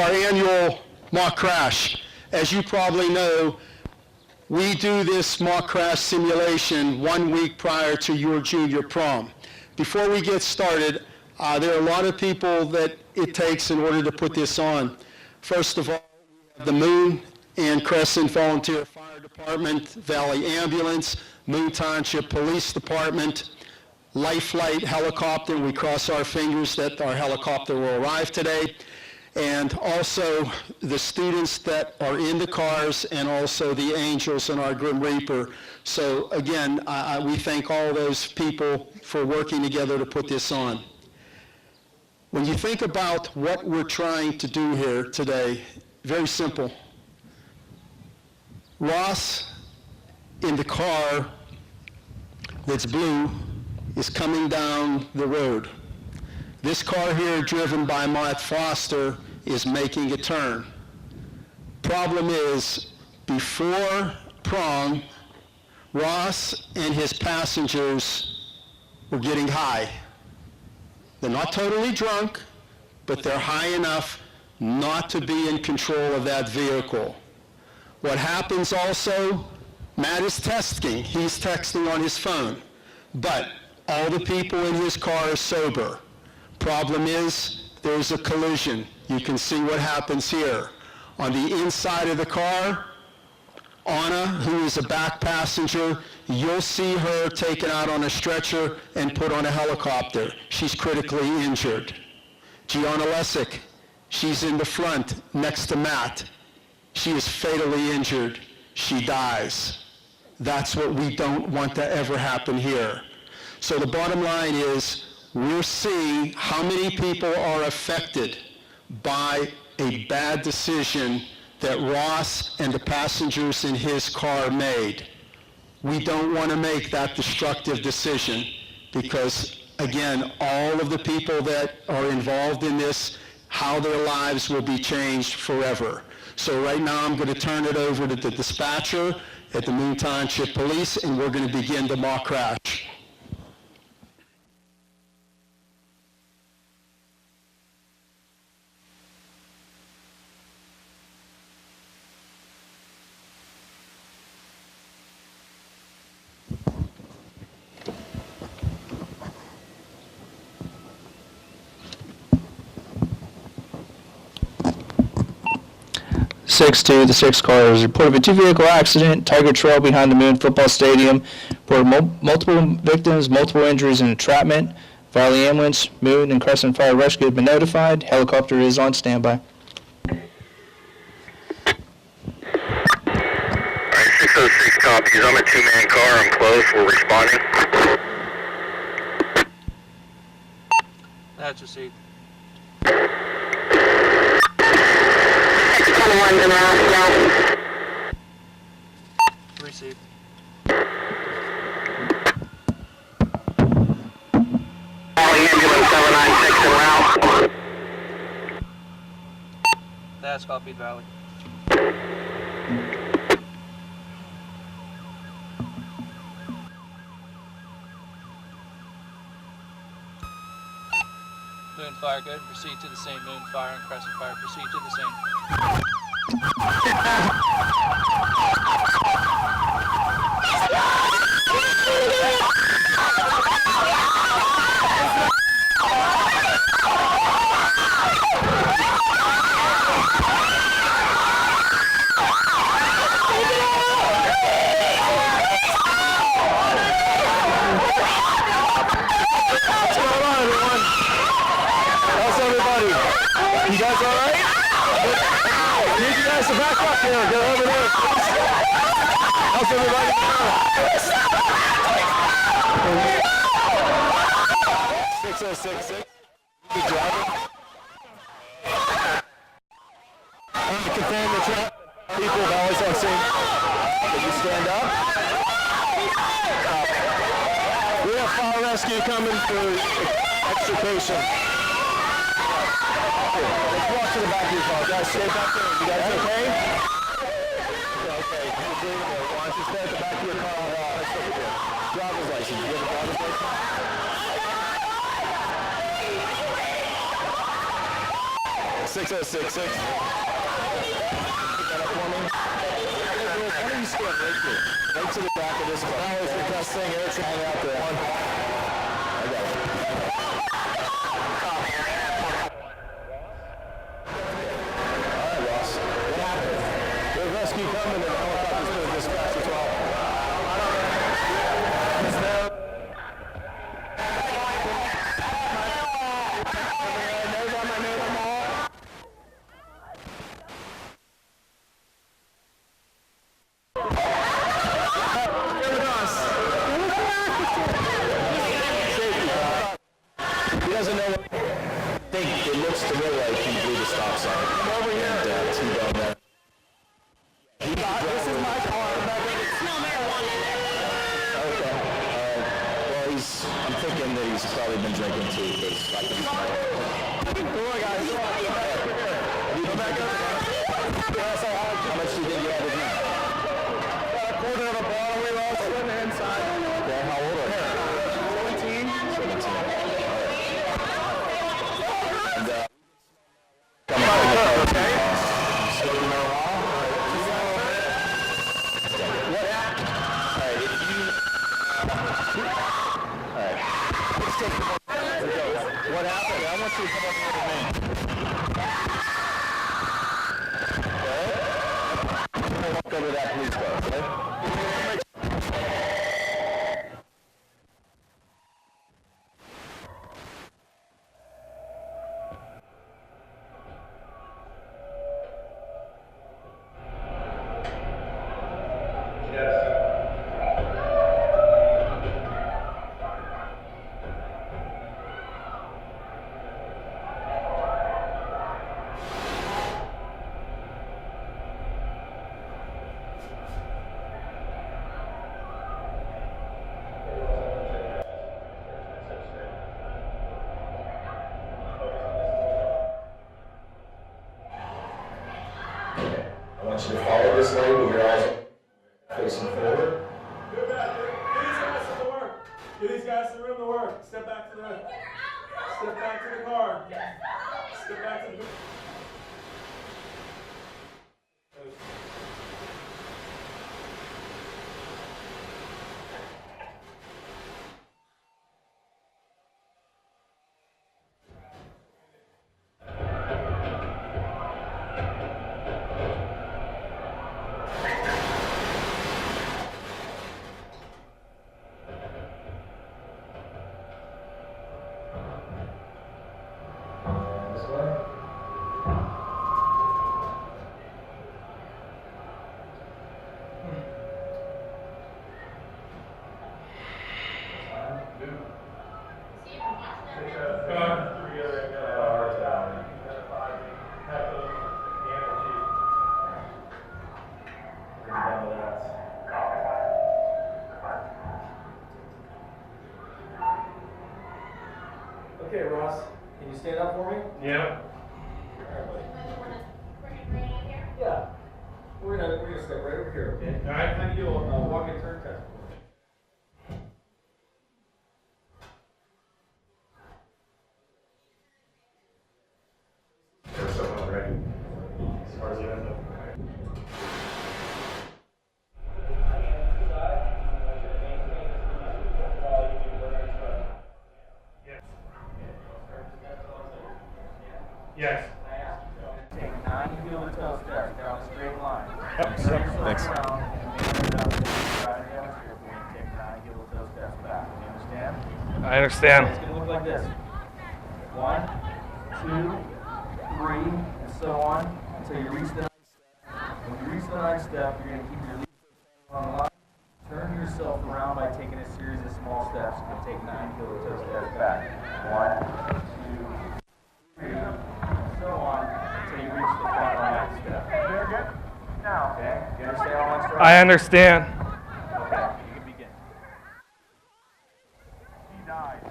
our annual mock crash. As you probably know, we do this mock crash simulation 1 week prior to your junior prom. Before we get started, there are a lot of people that it takes in order to put this on. First of all, we have the Moon and Crescent Volunteer Fire Department, Valley Ambulance, Moon Township Police Department, Life Flight Helicopter. We cross our fingers that our helicopter will arrive today. And also the students that are in the cars, and also the angels and our Grim Reaper. So again, we thank all those people for working together to put this on. When you think about what we're trying to do here today, very simple. Ross in the car that's blue is coming down the road. This car here, driven by Matt Foster, is making a turn. Problem is, before prom, Ross and his passengers were getting high. They're not totally drunk, but they're high enough not to be in control of that vehicle. What happens also, Matt is texting. He's texting on his phone, but all the people in his car are sober. Problem is, there's a collision. You can see what happens here. On the inside of the car, Anna, who is a back passenger, you'll see her taken out on a stretcher and put on a helicopter. She's critically injured. Gianna Lessick, she's in the front next to Matt. She is fatally injured. She dies. That's what we don't want to ever happen here. So the bottom line is, we're seeing how many people are affected by a bad decision that Ross and the passengers in his car made. We don't want to make that destructive decision because, again, all of the people that are involved in this, how their lives will be changed forever. So right now I'm going to turn it over to the dispatcher at the Moon Township Police, and we're going to begin the mock crash. The 6 car is reported of a two-vehicle accident, Tiger Trail behind the Moon Football Stadium. Reported multiple victims, multiple injuries, and entrapment. Valley Ambulance, Moon, and Crescent Fire Rescue have been notified. Helicopter is on standby. Alright, 606 copies. I'm a two-man car. I'm close. We're responding. That's received. Received. Valley Ambulance 796 en route. That's copied, Valley. Moon Fire, good. Proceed to the same. Moon Fire and Crescent Fire, proceed to the same. You guys all right? Need you guys to back up here. Get over there. How's everybody doing? 6066. Good job. I'm going to contain the trap. People have always on scene. Can you stand up? We have fire rescue coming for extrication. Let's walk to the back of your car. Guys, stay back there. You guys okay? Okay. Why don't you stay at the back of your car? Driver's license. You have a driver's license? 6066. Pick that up for me. Why don't you stand right to the back of this car? That was the best thing. Eric's hanging out there. I got it. All right, Ross. What happened? There's rescue coming and the helicopter's going to dispatch as well. He doesn't know what I think it looks to me like he blew the stop sign. Come over here. And T-bone there. This is my car. Smell marijuana in there. Okay. Well, I'm thinking that he's probably been drinking too, because I can smell it. Come on, guys. Come back up. How much do you think you had to drink? About a quarter of a bottle. We were all sitting inside. Okay, how old are you? 17. 17. What happened? I want you to come up here with me. Okay? Walk over to that police car, okay? I want you to follow this lane with your eyes facing forward. Give these guys some work. Give these guys some room to work. Step back to the car. Step back to the car. Step back to the car. Okay, Ross, can you stand up for me? Yeah. Yeah. We're gonna step right over here, okay? All right. How do you do a walk and turn test? There's someone ready. As far as I know. Yes. Take 9 heel-to-toe steps down a straight line. Thanks. Around and take 9 heel-to-toe steps back. You understand? I understand. It's gonna look like this. 1, 2, 3, and so on until you reach the 9th step. When you reach the 9th step, you're gonna keep your lead foot on the line. Turn yourself around by taking a series of small steps. You're gonna take 9 heel-to-toe steps back. 1, 2, 3, and so on until you reach the final 9th step. Very good. Now, okay. You understand all my instructions? I understand. Okay, you can begin. He died.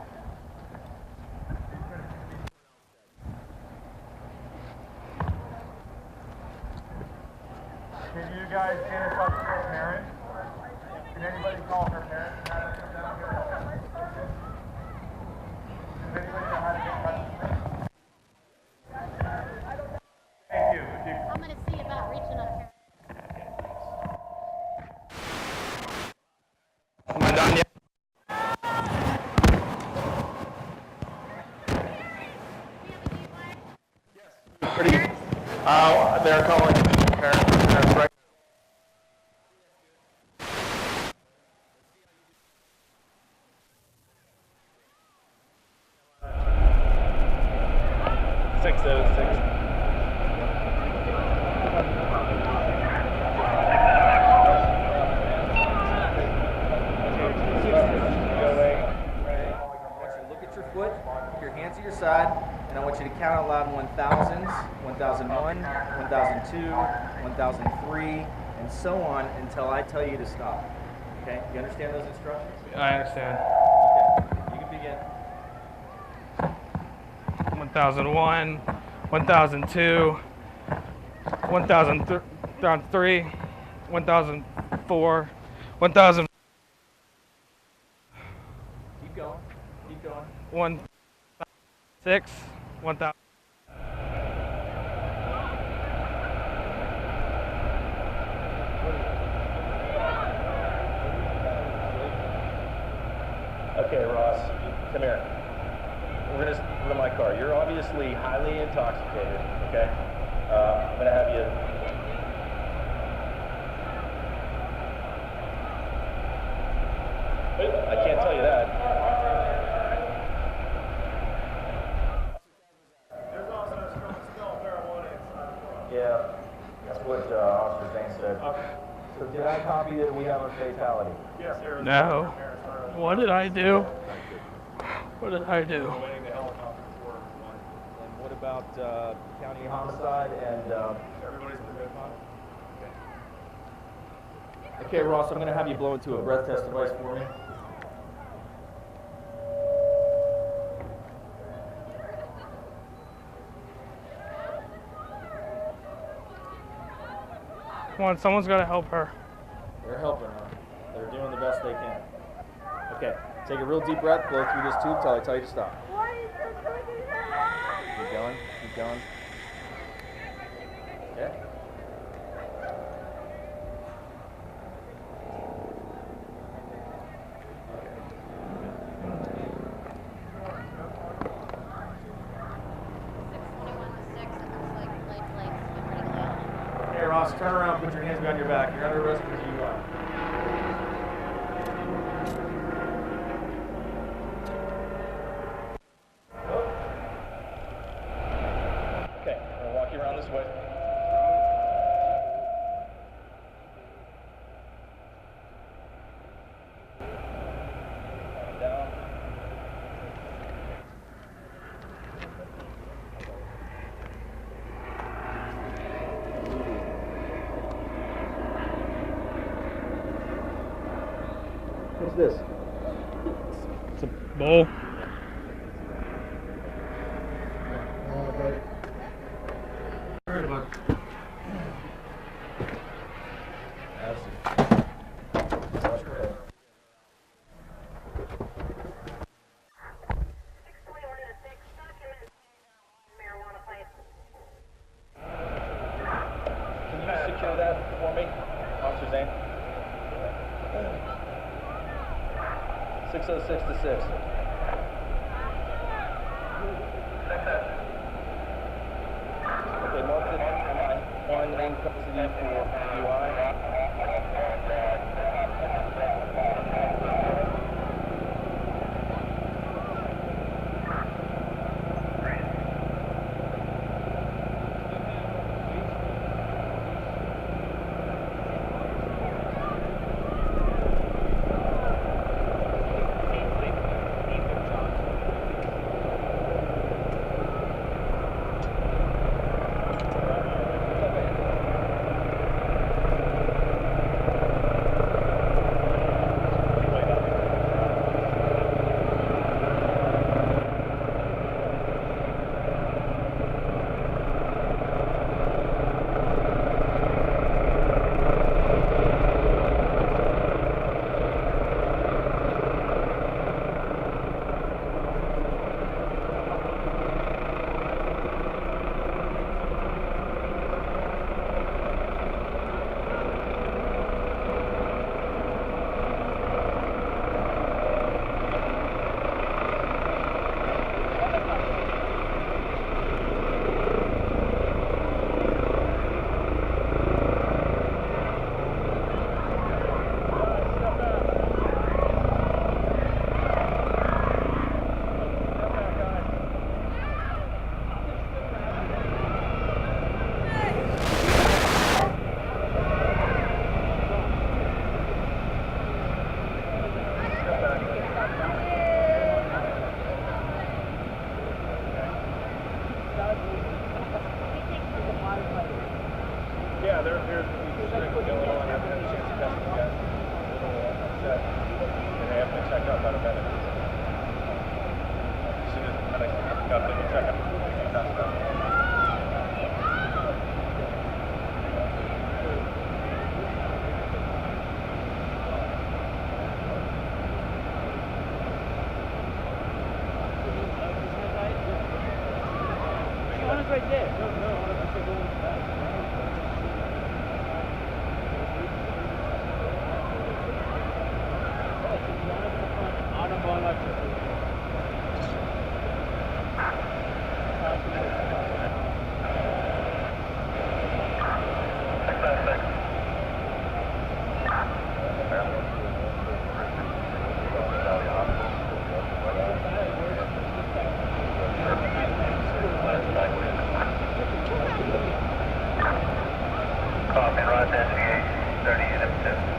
Can you guys get us up to her parents? Can anybody call her parents and have her come down here? Does anybody know how to get in touch with them? I'm going to see about reaching up here. Am I done yet? They're calling parents right. Look at your foot, keep your hands at your side, and I want you to count out loud 1000s, 1001, 1002, 1003, and so on until I tell you to stop. Okay? You understand those instructions? I understand. Okay. You can begin. 1001, 1002, 1003, 1004, 1000. Keep going. Keep going. 1006, 1000. Okay, Ross, come here. We're gonna go to my car. You're obviously highly intoxicated, okay? I'm gonna have you... I can't tell you that. There's also a smell of marijuana inside the car. Yeah, that's what Officer Zane said. Okay. So did I copy that we have a fatality? Yes, there is. No. What did I do? What did I do? Waiting the helicopter for one. And what about county homicide and... Everybody's in the good pod? Okay, Ross, I'm going to have you blow into a breath test device for me. Come on, someone's got to help her. They're helping her. They're doing the best they can. Okay, take a real deep breath, blow through this tube till I tell you to stop. Keep going, keep going. Okay. Okay, Ross, turn around, put your hands behind your back. You're under arrest for DUI. Okay, I'm gonna walk you around this way. Down. What's this? It's a bowl. Can you secure that for me, Officer Zane? 606 to 6. Okay, mark it on in custody for DUI. Yeah, they're strictly going on. I haven't had a chance to test them yet. A little upset. And they haven't been checked out by the medic. As soon as the medic got them to check out, they can test them. Right there. Copy, right, MC2018.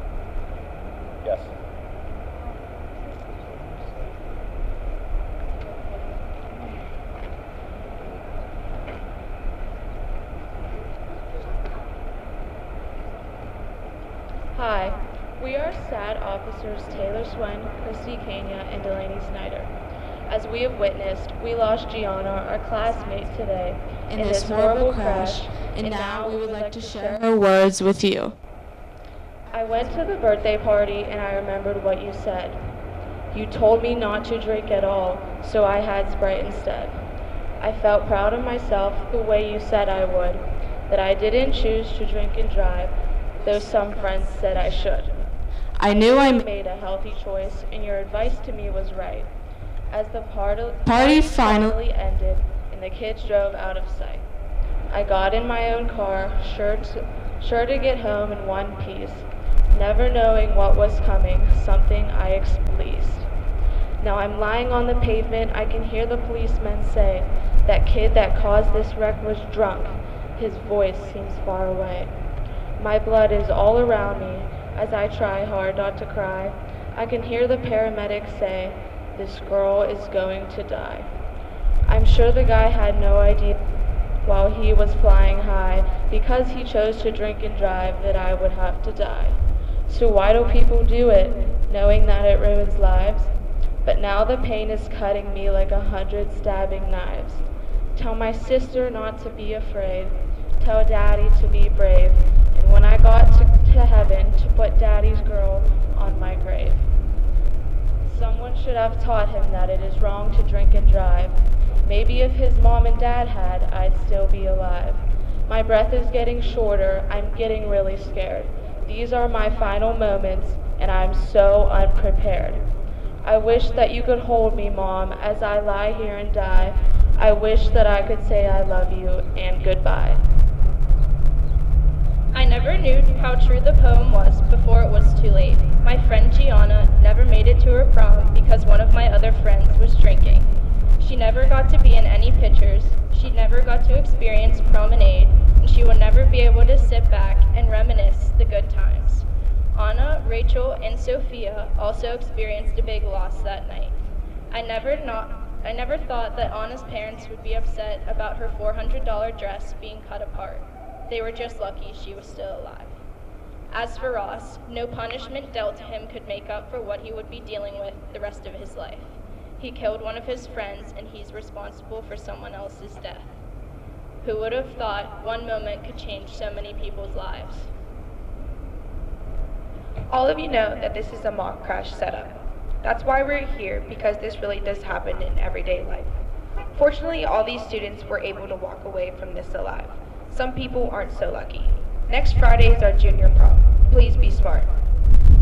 We are SAD officers Taylor Swen, Christy Kenya, and Delaney Snyder. As we have witnessed, we lost Gianna, our classmate, today in this horrible crash, and now we would like to share her words with you. I went to the birthday party and I remembered what you said. You told me not to drink at all, so I had Sprite instead. I felt proud of myself the way you said I would, that I didn't choose to drink and drive, though some friends said I should. I knew I made a healthy choice, and your advice to me was right. As the party finally ended and the kids drove out of sight, I got in my own car, sure to get home in one piece, never knowing what was coming, something I least. Now I'm lying on the pavement, I can hear the policemen say, that kid that caused this wreck was drunk. His voice seems far away. My blood is all around me as I try hard not to cry. I can hear the paramedics say, this girl is going to die. I'm sure the guy had no idea while he was flying high, because he chose to drink and drive, that I would have to die. So why do people do it, knowing that it ruins lives? But now the pain is cutting me like 100 stabbing knives. Tell my sister not to be afraid. Tell Daddy to be brave. And when I got to heaven, to put Daddy's girl on my grave. Someone should have taught him that it is wrong to drink and drive. Maybe if his mom and dad had, I'd still be alive. My breath is getting shorter. I'm getting really scared. These are my final moments, and I'm so unprepared. I wish that you could hold me, Mom, as I lie here and die. I wish that I could say I love you and goodbye. I never knew how true the poem was before it was too late. My friend Gianna never made it to her prom because one of my other friends was drinking. She never got to be in any pictures, she never got to experience promenade, and she will never be able to sit back and reminisce the good times. Anna, Rachel, and Sophia also experienced a big loss that night. I never thought that Anna's parents would be upset about her $400 dress being cut apart. They were just lucky she was still alive. As for Ross, no punishment dealt to him could make up for what he would be dealing with the rest of his life. He killed one of his friends, and he's responsible for someone else's death. Who would have thought one moment could change so many people's lives? All of you know that this is a mock crash setup. That's why we're here, because this really does happen in everyday life. Fortunately, all these students were able to walk away from this alive. Some people aren't so lucky. Next Friday is our junior prom. Please be smart.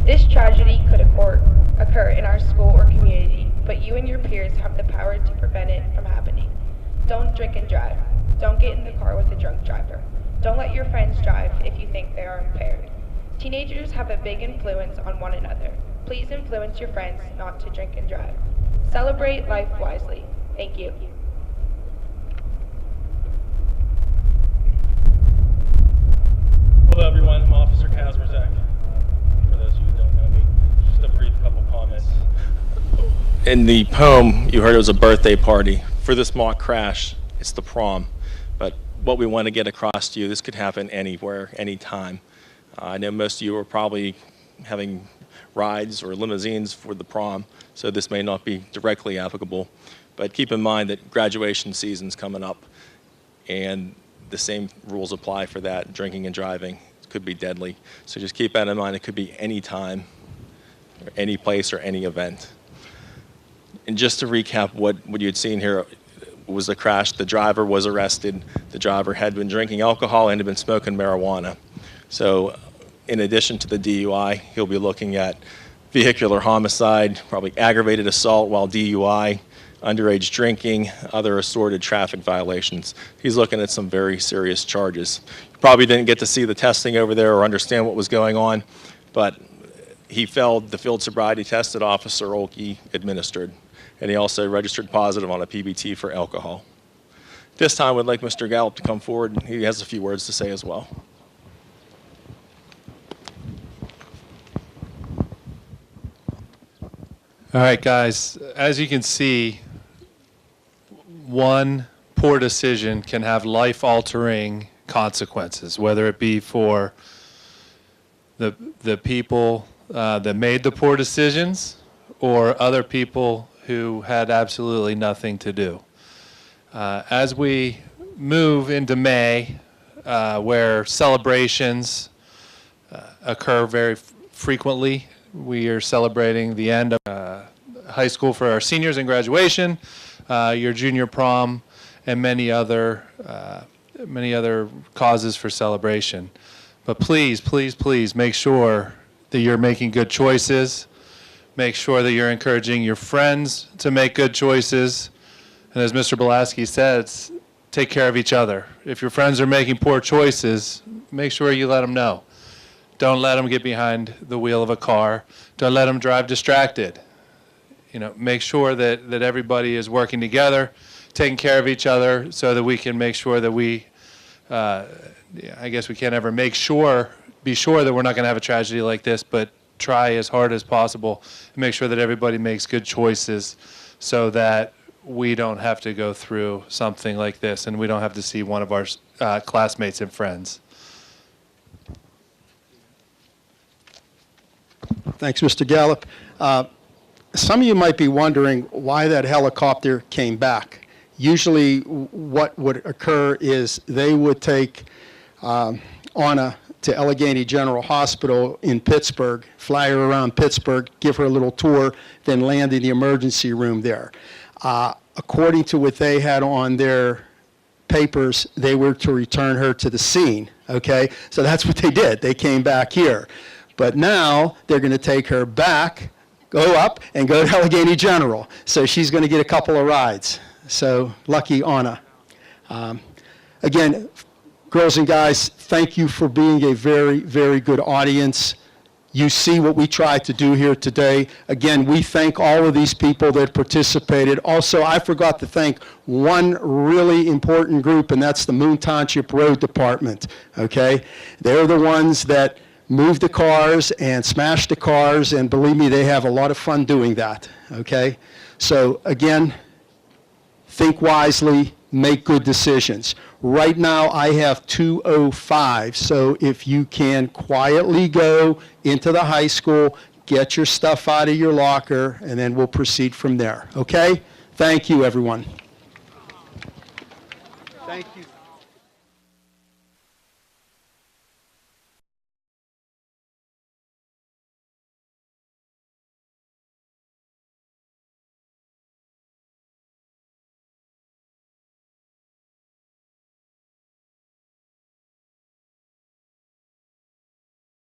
This tragedy could occur in our school or community, but you and your peers have the power to prevent it from happening. Don't drink and drive. Don't get in the car with a drunk driver. Don't let your friends drive if you think they are impaired. Teenagers have a big influence on one another. Please influence your friends not to drink and drive. Celebrate life wisely. Thank you. Hello everyone, I'm Officer Kazmerzak. For those of you who don't know me, just a brief couple comments. In the poem, you heard it was a birthday party. For this mock crash, it's the prom. But what we want to get across to you, this could happen anywhere, anytime. I know most of you are probably having rides or limousines for the prom, so this may not be directly applicable. But keep in mind that graduation season's coming up, and the same rules apply for that. Drinking and driving could be deadly. So just keep that in mind. It could be any time, or any place, or any event. And just to recap what you had seen here was the crash. The driver was arrested. The driver had been drinking alcohol and had been smoking marijuana. So in addition to the DUI, he'll be looking at vehicular homicide, probably aggravated assault while DUI, underage drinking, other assorted traffic violations. He's looking at some very serious charges. You probably didn't get to see the testing over there or understand what was going on, but he failed the field sobriety test that Officer Olkey administered, and he also registered positive on a PBT for alcohol. This time, I'd like Mr. Gallup to come forward. He has a few words to say as well. All right, guys, as you can see, one poor decision can have life-altering consequences, whether it be for the people that made the poor decisions or other people who had absolutely nothing to do. As we move into May, where celebrations occur very frequently, we are celebrating the end of high school for our seniors and graduation, your junior prom, and many other causes for celebration. But please, please, please make sure that you're making good choices. Make sure that you're encouraging your friends to make good choices. And as Mr. Belaski says, take care of each other. If your friends are making poor choices, make sure you let them know. Don't let them get behind the wheel of a car. Don't let them drive distracted. You know, make sure that everybody is working together, taking care of each other, so that we can make sure that we, I guess we can't ever be sure that we're not going to have a tragedy like this, but try as hard as possible and make sure that everybody makes good choices so that we don't have to go through something like this and we don't have to see one of our classmates and friends. Thanks, Mr. Gallup. Some of you might be wondering why that helicopter came back. Usually what would occur is they would take Anna to Allegheny General Hospital in Pittsburgh, fly her around Pittsburgh, give her a little tour, then land in the emergency room there. According to what they had on their papers, they were to return her to the scene, okay? So that's what they did. They came back here. But now they're going to take her back, go up, and go to Allegheny General. So she's going to get a couple of rides. So lucky Anna. Again, girls and guys, thank you for being a very, very good audience. You see what we tried to do here today. Again, we thank all of these people that participated. Also, I forgot to thank one really important group, and that's the Moon Township Road Department, okay? They're the ones that moved the cars and smashed the cars, and believe me, they have a lot of fun doing that, okay? So again, think wisely, make good decisions. Right now, I have 2:05, so if you can quietly go into the high school, get your stuff out of your locker, and then we'll proceed from there, okay? Thank you, everyone. Thank you.